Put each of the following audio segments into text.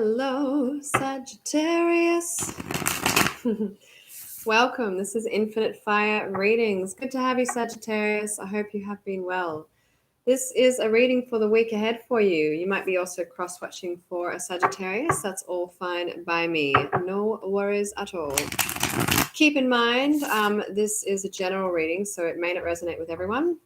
Hello, Sagittarius. Welcome. This is Infinite Fire Readings. Good to have you, Sagittarius. I hope you have been well. This is a reading for the week ahead for you. You might be also cross-watching for a Sagittarius. That's all fine by me. No worries at all. Keep in mind, this is a general reading, so it may not resonate with everyone.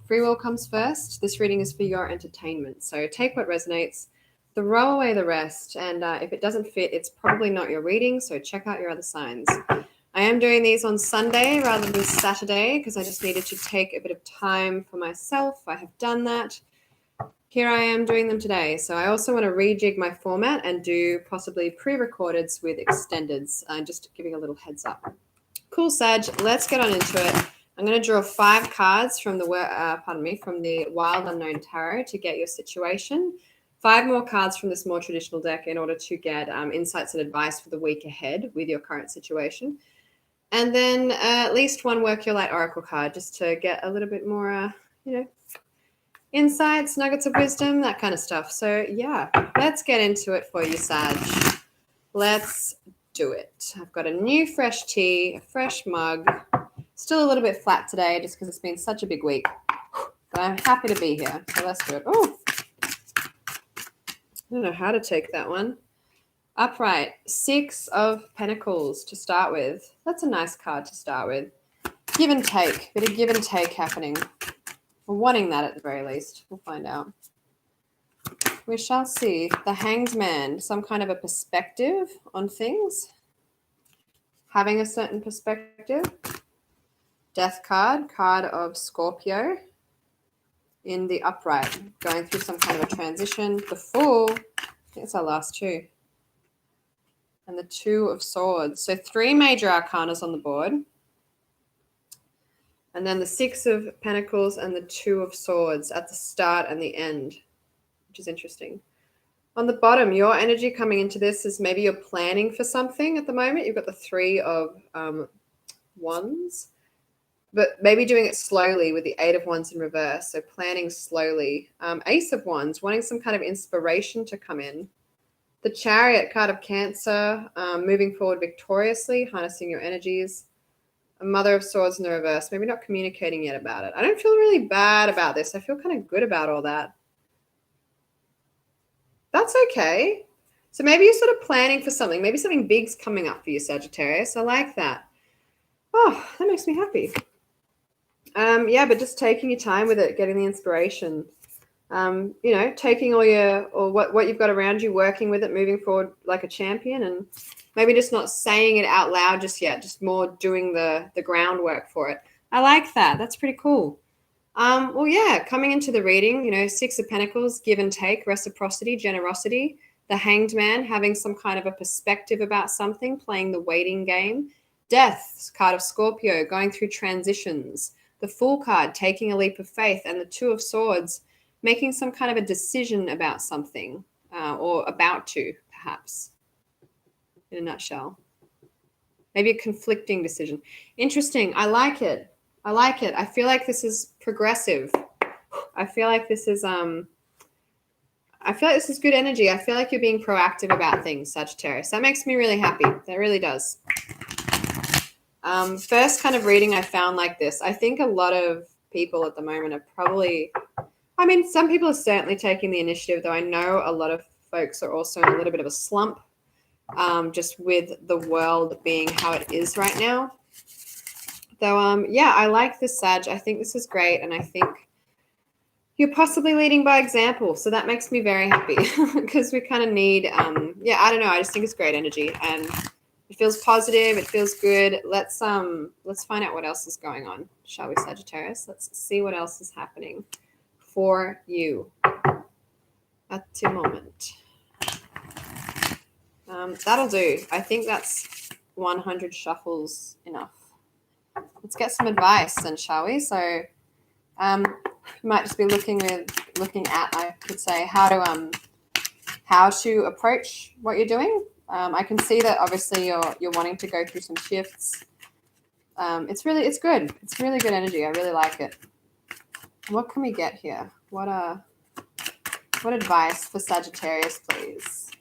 Free will comes first. This reading is for your entertainment. So take what resonates, throw away the rest, and if it doesn't fit, it's probably not your reading, so check out your other signs. I am doing these on Sunday rather than Saturday because I just needed to take a bit of time for myself. I have done that. Here I am doing them today. So I also want to rejig my format and do possibly pre-recordeds with extendeds. Just giving a little heads up. Cool, Sag. Let's get on into it. I'm going to draw 5 cards from the Wild Unknown Tarot to get your situation. 5 more cards from this more traditional deck in order to get insights and advice for the week ahead with your current situation. And then at least 1 Work Your Light Oracle card just to get a little bit more, insights, nuggets of wisdom, that kind of stuff. So, yeah, let's get into it for you, Sag. Let's do it. I've got a new fresh tea, a fresh mug. Still a little bit flat today just because it's been such a big week. But I'm happy to be here. So let's do it. Oh, I don't know how to take that one. Upright, 6 of Pentacles to start with. That's a nice card to start with. Give and take, bit of give and take happening. We're wanting that at the very least. We'll find out. We shall see. The Hanged Man, some kind of a perspective on things. Having a certain perspective. Death card, card of Scorpio. In the upright, going through some kind of a transition. The Fool, I think it's our last 2. And the 2 of Swords. So 3 major arcanas on the board. And then the 6 of Pentacles and the 2 of Swords at the start and the end, which is interesting. On the bottom, your energy coming into this is maybe you're planning for something at the moment. You've got the 3 of Wands, but maybe doing it slowly with the 8 of Wands in reverse. So planning slowly. Ace of Wands, wanting some kind of inspiration to come in. The Chariot, card of Cancer, moving forward victoriously, harnessing your energies. A Mother of Swords in the reverse, maybe not communicating yet about it. I don't feel really bad about this. I feel kind of good about all that. That's okay. So maybe you're sort of planning for something. Maybe something big's coming up for you, Sagittarius. I like that. Oh, that makes me happy. Yeah, but just taking your time with it, getting the inspiration. Taking what you've got around you, working with it, moving forward like a champion, and maybe just not saying it out loud just yet, just more doing the groundwork for it. I like that. That's pretty cool. Well, yeah, coming into the reading, 6 of Pentacles, give and take, reciprocity, generosity. The Hanged Man, having some kind of a perspective about something, playing the waiting game. Death, card of Scorpio, going through transitions. The Fool card, taking a leap of faith. And the 2 of Swords, making some kind of a decision about something, or about to, perhaps, in a nutshell. Maybe a conflicting decision. Interesting. I like it. I feel like this is progressive. I feel like this is good energy. I feel like you're being proactive about things, Sagittarius. That makes me really happy. That really does. First kind of reading I found like this. I think a lot of people at the moment are probably... some people are certainly taking the initiative, though I know a lot of folks are also in a little bit of a slump, just with the world being how it is right now. Though, yeah, I like this, Sag. I think this is great, and I think you're possibly leading by example, so that makes me very happy because we kind of need, I don't know, I just think it's great energy, and it feels positive, it feels good. Let's find out what else is going on, shall we, Sagittarius? Let's see what else is happening for you at the moment. That'll do. I think that's 100 shuffles enough. Let's get some advice then, shall we? So you might just be looking at, I could say, how to approach what you're doing. I can see that obviously you're wanting to go through some shifts. It's good. It's really good energy. I really like it. What can we get here? What advice for Sagittarius, please?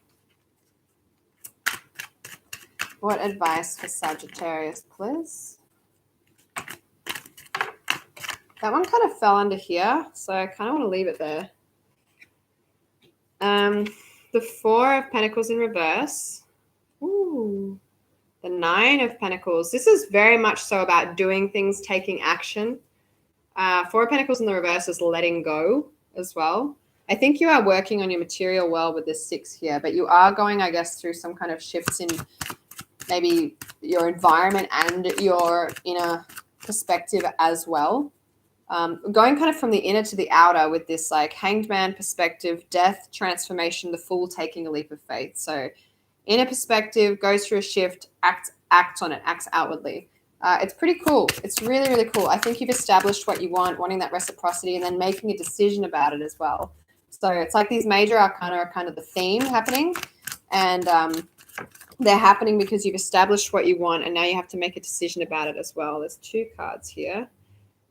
What advice for Sagittarius, please? That one kind of fell under here, so I kind of want to leave it there. The Four of Pentacles in reverse. Ooh. The Nine of Pentacles. This is very much so about doing things, taking action. Four of Pentacles in the reverse is letting go as well. I think you are working on your material well with this 6 here, but you are going, I guess, through some kind of shifts in maybe your environment and your inner perspective as well. Going kind of from the inner to the outer with this like Hanged Man perspective, death, transformation, the Fool taking a leap of faith. So inner perspective, goes through a shift, acts on it, acts outwardly. It's pretty cool. It's really, really cool. I think you've established what you want, wanting that reciprocity, and then making a decision about it as well. So it's like these major arcana are kind of the theme happening, and they're happening because you've established what you want, and now you have to make a decision about it as well. There's 2 cards here.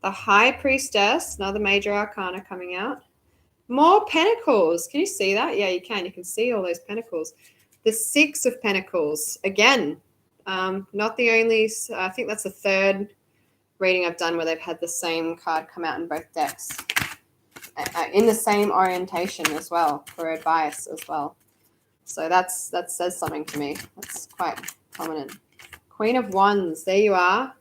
The High Priestess, another major arcana coming out. More Pentacles. Can you see that? Yeah, you can. You can see all those Pentacles. The 6 of Pentacles. Again, not the only, I think that's the 3rd reading I've done where they've had the same card come out in both decks. In the same orientation as well, for advice as well. So that says something to me. That's quite prominent. Queen of Wands. There you are.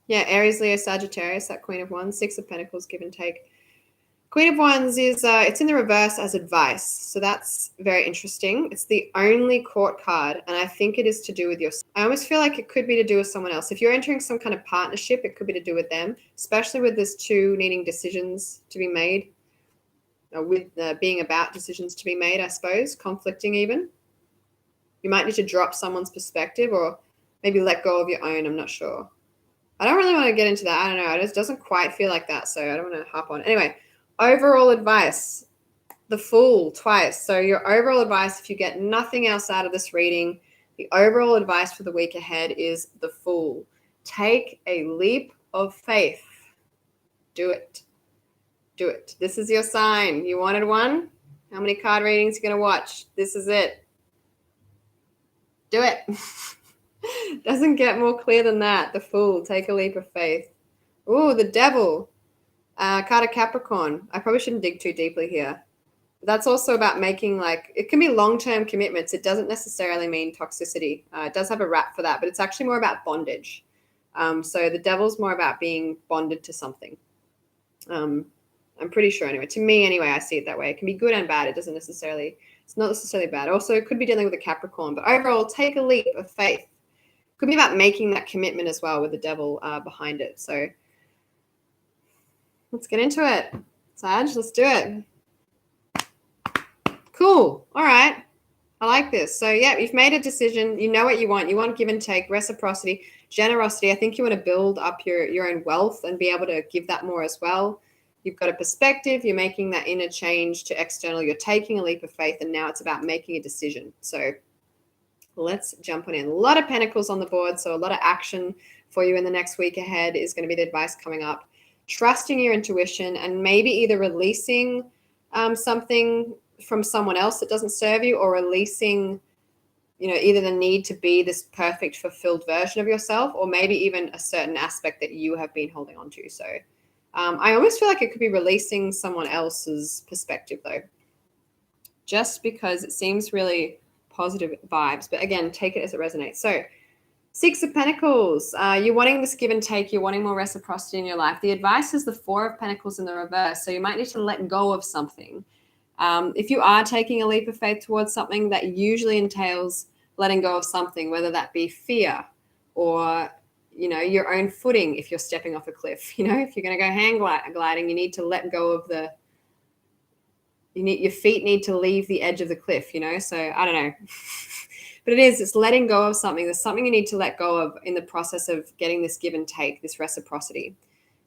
Yeah, Aries, Leo, Sagittarius, that Queen of Wands, 6 of Pentacles, give and take. Queen of Wands is, it's in the reverse as advice. So that's very interesting. It's the only court card, and I think it is to do with your, I almost feel like it could be to do with someone else. If you're entering some kind of partnership, it could be to do with them, especially with this 2 needing decisions to be made, with being about decisions to be made, I suppose, conflicting even. You might need to drop someone's perspective or maybe let go of your own, I'm not sure. I don't really want to get into that. I don't know. It just doesn't quite feel like that, so I don't want to hop on. Anyway, overall advice, the Fool twice. So your overall advice, if you get nothing else out of this reading, the overall advice for the week ahead is the Fool. Take a leap of faith. Do it. Do it. This is your sign. You wanted one? How many card readings are you going to watch? This is it. Do it. Doesn't get more clear than that. The Fool, take a leap of faith. Ooh, the Devil, card of Capricorn. I probably shouldn't dig too deeply here. That's also about making, like, it can be long-term commitments. It doesn't necessarily mean toxicity. It does have a wrap for that, but it's actually more about bondage. So the Devil's more about being bonded to something. I'm pretty sure anyway. To me anyway, I see it that way. It can be good and bad. It's not necessarily bad. Also, it could be dealing with a Capricorn, but overall, take a leap of faith. Could be about making that commitment as well with the Devil behind it. So let's get into it. Sag, let's do it. Cool. All right. I like this. So yeah, you've made a decision. You know what you want. You want give and take, reciprocity, generosity. I think you want to build up your own wealth and be able to give that more as well. You've got a perspective. You're making that inner change to external. You're taking a leap of faith, and now it's about making a decision. So let's jump on in. A lot of Pentacles on the board, so a lot of action for you in the next week ahead is going to be the advice coming up. Trusting your intuition and maybe either releasing something from someone else that doesn't serve you, or releasing, either the need to be this perfect, fulfilled version of yourself, or maybe even a certain aspect that you have been holding on to. So I almost feel like it could be releasing someone else's perspective, though, just because it seems really positive vibes. But again, take it as it resonates. So 6 of Pentacles, you're wanting this give and take. You're wanting more reciprocity in your life. The advice is the 4 of Pentacles in the reverse. So you might need to let go of something. If you are taking a leap of faith towards something, that usually entails letting go of something, whether that be fear or, your own footing. If you're stepping off a cliff, if you're going to go hang gliding, you need to let go of your feet need to leave the edge of the cliff, So I don't know, but it's letting go of something. There's something you need to let go of in the process of getting this give and take, this reciprocity.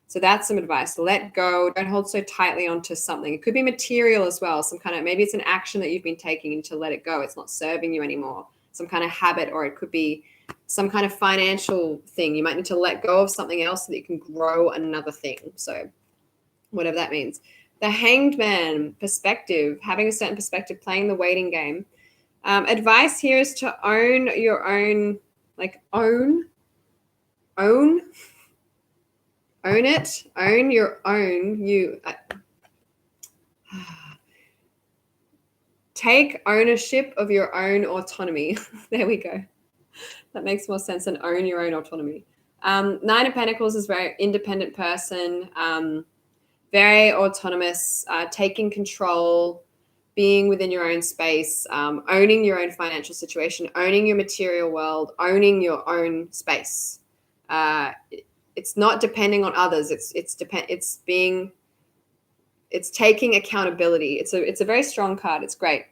So that's some advice. Let go. Don't hold so tightly onto something. It could be material as well. Maybe it's an action that you've been taking and to let it go. It's not serving you anymore. Some kind of habit, or it could be some kind of financial thing. You might need to let go of something else so that you can grow another thing. So whatever that means. The Hanged Man perspective, having a certain perspective, playing the waiting game. Advice here is to own your own, like own it, own your own, take ownership of your own autonomy. There we go. That makes more sense than own your own autonomy. Nine of Pentacles is very independent person, very autonomous, taking control, being within your own space, owning your own financial situation, owning your material world, owning your own space. It's not depending on others. It's taking accountability. It's a very strong card. It's great.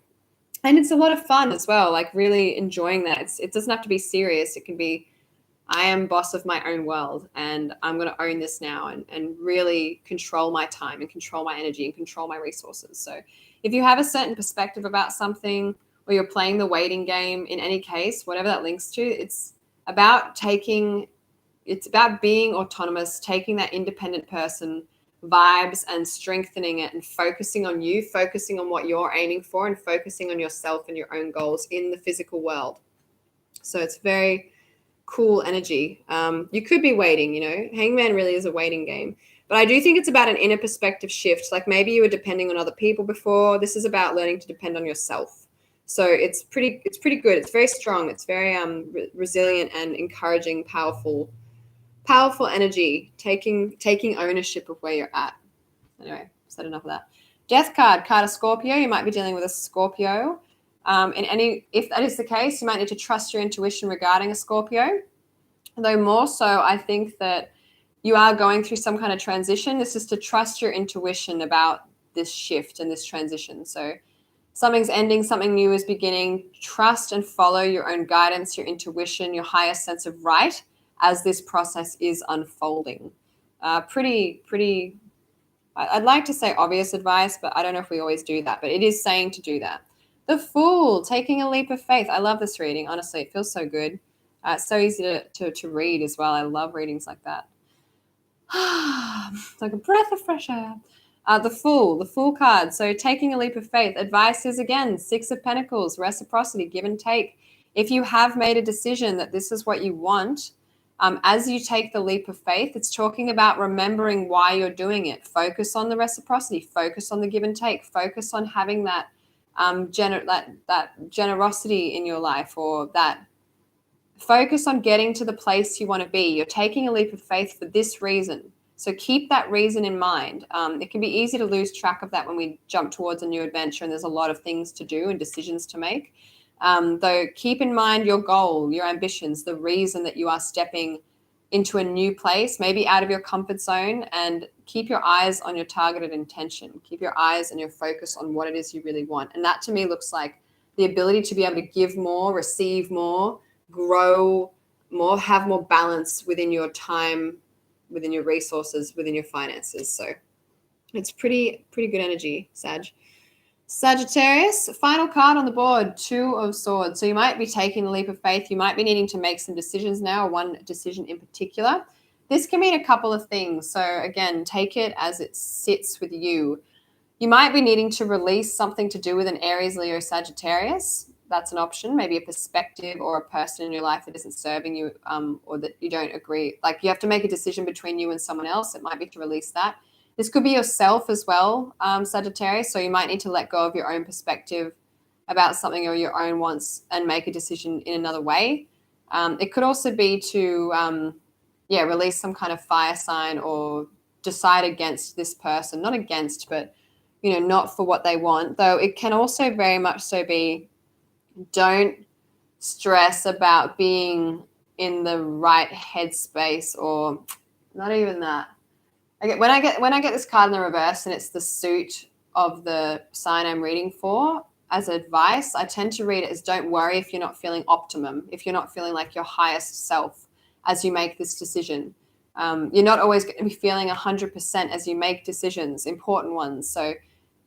And it's a lot of fun as well, like really enjoying that. It doesn't have to be serious. It can be, I am boss of my own world and I'm going to own this now and really control my time and control my energy and control my resources. So if you have a certain perspective about something or you're playing the waiting game, in any case, whatever that links to, it's about being autonomous, taking that independent person vibes and strengthening it and focusing on you, focusing on what you're aiming for and focusing on yourself and your own goals in the physical world. So it's very cool energy. You could be waiting, Hangman really is a waiting game. But I do think it's about an inner perspective shift. Like maybe you were depending on other people before. This is about learning to depend on yourself. So it's pretty good. It's very strong. It's very resilient and encouraging, powerful energy, taking ownership of where you're at. Anyway, said enough of that. Death card of Scorpio. You might be dealing with a Scorpio. If that is the case, you might need to trust your intuition regarding a Scorpio. Though more so, I think that you are going through some kind of transition. This is to trust your intuition about this shift and this transition. So something's ending, something new is beginning. Trust and follow your own guidance, your intuition, your higher sense of right as this process is unfolding. Pretty, I'd like to say obvious advice, but I don't know if we always do that, but it is saying to do that. The Fool, taking a leap of faith. I love this reading. Honestly, it feels so good. It's so easy to read as well. I love readings like that. It's like a breath of fresh air. The Fool card. So taking a leap of faith. Advice is, again, Six of Pentacles, reciprocity, give and take. If you have made a decision that this is what you want, as you take the leap of faith, it's talking about remembering why you're doing it. Focus on the reciprocity. Focus on the give and take. Focus on having that that generosity in your life, or that focus on getting to the place you want to be. You're taking a leap of faith for this reason. So keep that reason in mind. It can be easy to lose track of that when we jump towards a new adventure and there's a lot of things to do and decisions to make. Though keep in mind your goal, your ambitions, the reason that you are stepping into a new place, maybe out of your comfort zone, and keep your eyes on your targeted intention. Keep your eyes and your focus on what it is you really want. And that to me looks like the ability to be able to give more, receive more, grow more, have more balance within your time, within your resources, within your finances. So it's pretty good energy, Sag. Sagittarius, final card on the board, Two of Swords. So you might be taking a leap of faith. You might be needing to make some decisions now, or one decision in particular. This can mean a couple of things. So again, take it as it sits with you. You might be needing to release something to do with an Aries, Leo, Sagittarius. That's an option. Maybe a perspective or a person in your life that isn't serving you, or that you don't agree. Like you have to make a decision between you and someone else. It might be to release that. This could be yourself as well, Sagittarius. So you might need to let go of your own perspective about something or your own wants and make a decision in another way. It could also be to, release some kind of fire sign or decide against this person. Not against, but, not for what they want. Though it can also very much so be, don't stress about being in the right headspace, or not even that. When I get this card in the reverse and it's the suit of the sign I'm reading for as advice, I tend to read it as don't worry if you're not feeling optimum, if you're not feeling like your highest self as you make this decision. You're not always going to be feeling 100% as you make decisions, important ones. So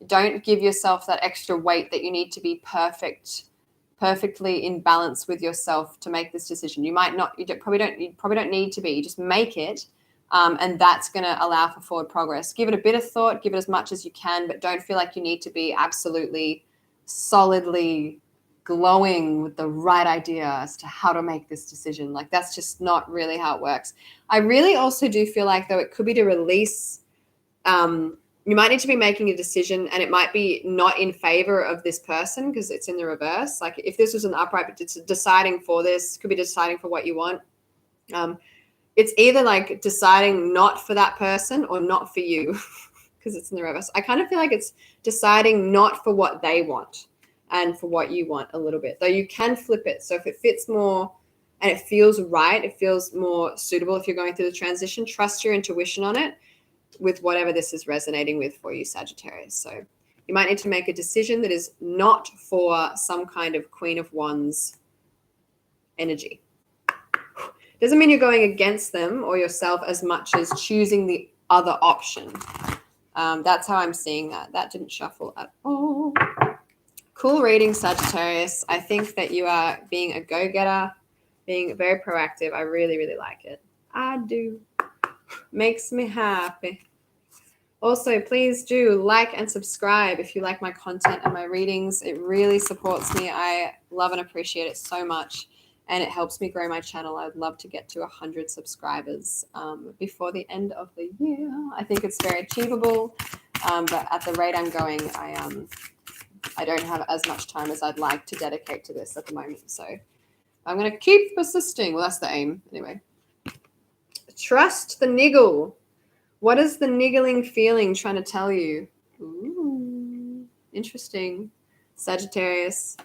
don't give yourself that extra weight that you need to be perfectly in balance with yourself to make this decision. You probably don't need to be. You just make it. And that's going to allow for forward progress. Give it a bit of thought, give it as much as you can, but don't feel like you need to be absolutely, solidly glowing with the right idea as to how to make this decision. Like, that's just not really how it works. I really also do feel like, though, it could be to release, you might need to be making a decision, and it might be not in favor of this person because it's in the reverse. Like, if this was an upright, but it's deciding for this, could be deciding for what you want. It's either like deciding not for that person or not for you because it's in the reverse. I kind of feel like it's deciding not for what they want and for what you want a little bit, though you can flip it. So if it fits more and it feels right, it feels more suitable if you're going through the transition, trust your intuition on it with whatever this is resonating with for you, Sagittarius. So you might need to make a decision that is not for some kind of Queen of Wands energy. Doesn't mean you're going against them or yourself as much as choosing the other option. That's how I'm seeing that. That didn't shuffle at all. Cool reading, Sagittarius. I think that you are being a go-getter, being very proactive. I really, really like it. I do. Makes me happy. Also, please do like and subscribe if you like my content and my readings. It really supports me. I love and appreciate it so much. And it helps me grow my channel. I'd love to get to 100 subscribers before the end of the year. I think it's very achievable, but at the rate I'm going, I don't have as much time as I'd like to dedicate to this at the moment. So I'm going to keep persisting. Well, that's the aim anyway. Trust the niggle. What is the niggling feeling trying to tell you? Ooh, interesting, Sagittarius.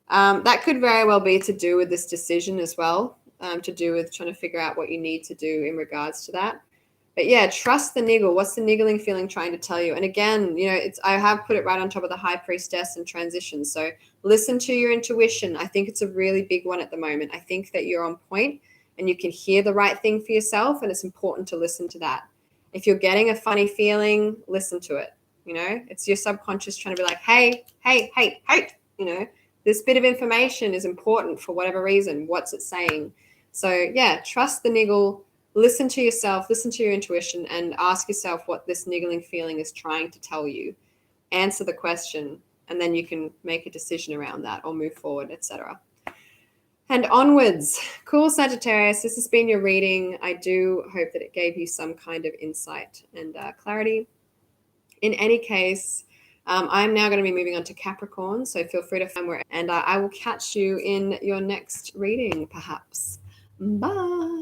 That could very well be to do with this decision as well, to do with trying to figure out what you need to do in regards to that. But yeah, trust the niggle. What's the niggling feeling trying to tell you? And again, you know, I have put it right on top of the High Priestess and transition. So listen to your intuition. I think it's a really big one at the moment. I think that you're on point and you can hear the right thing for yourself, and it's important to listen to that. If you're getting a funny feeling, listen to it. You know, it's your subconscious trying to be like, hey, you know, this bit of information is important for whatever reason. What's it saying? So yeah, trust the niggle, listen to yourself, listen to your intuition, and ask yourself what this niggling feeling is trying to tell you. Answer the question, and then you can make a decision around that or move forward, etc. And onwards. Cool, Sagittarius. This has been your reading. I do hope that it gave you some kind of insight and clarity. In any case, I'm now going to be moving on to Capricorn, so feel free to find where, and I will catch you in your next reading, perhaps. Bye.